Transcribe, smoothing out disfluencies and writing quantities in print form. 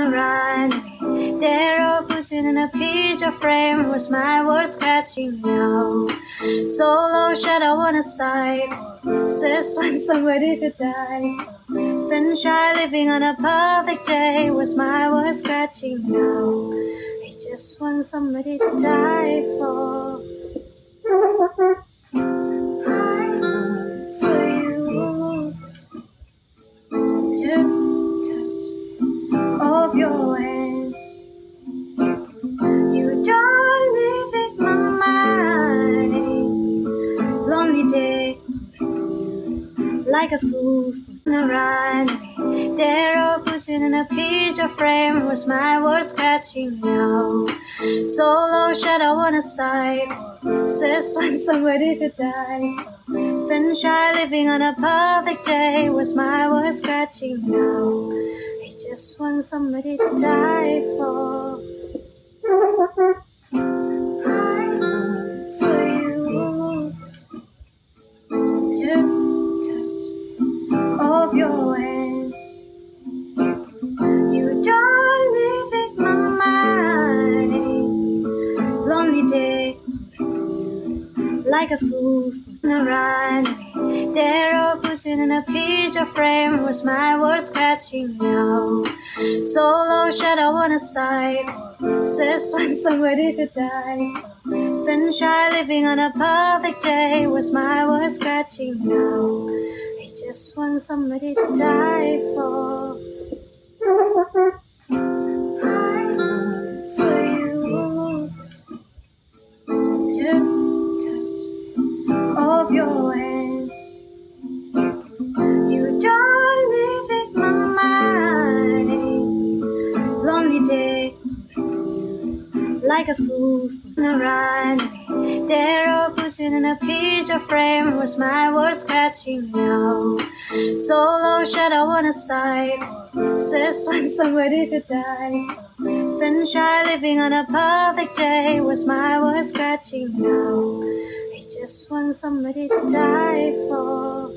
runway. They're all pushing in a picture frame. Was my words scratching now? Solo shadow on a sidewalk. Says want somebody to die for. Sunshine living on a perfect day. Was my words scratching now? I just want somebody to die for. For you, just touch of your hand. You don't live in my mind. Lonely day, like a fool from a runway. They're all pushing in a picture frame. Was my words scratching now? Solo shadow on a sidewalk. Says want somebody to die for. Sunshine living on a perfect day. Was my words scratching now? I just want somebody to die for. For you, just touch of your hand. You don't live in my mind. Lonely day, like a fool from a runway. They're all pushing in a picture frame. Was my words scratching now? Solo shadow on a sidewalk. Says want somebody to die for. Sunshine living on a perfect day. Was my words scratching now? I just want somebody to die for. For you, just touch of your hand. You don't live in my mind. Lonely day, like a fool from a runway. They're all pushing in a picture frame. Was my words scratching now? Solo shadow on a sidewalk. Says want somebody to die for. Sunshine living on a perfect day. Was my words scratching now? I just want somebody to die for.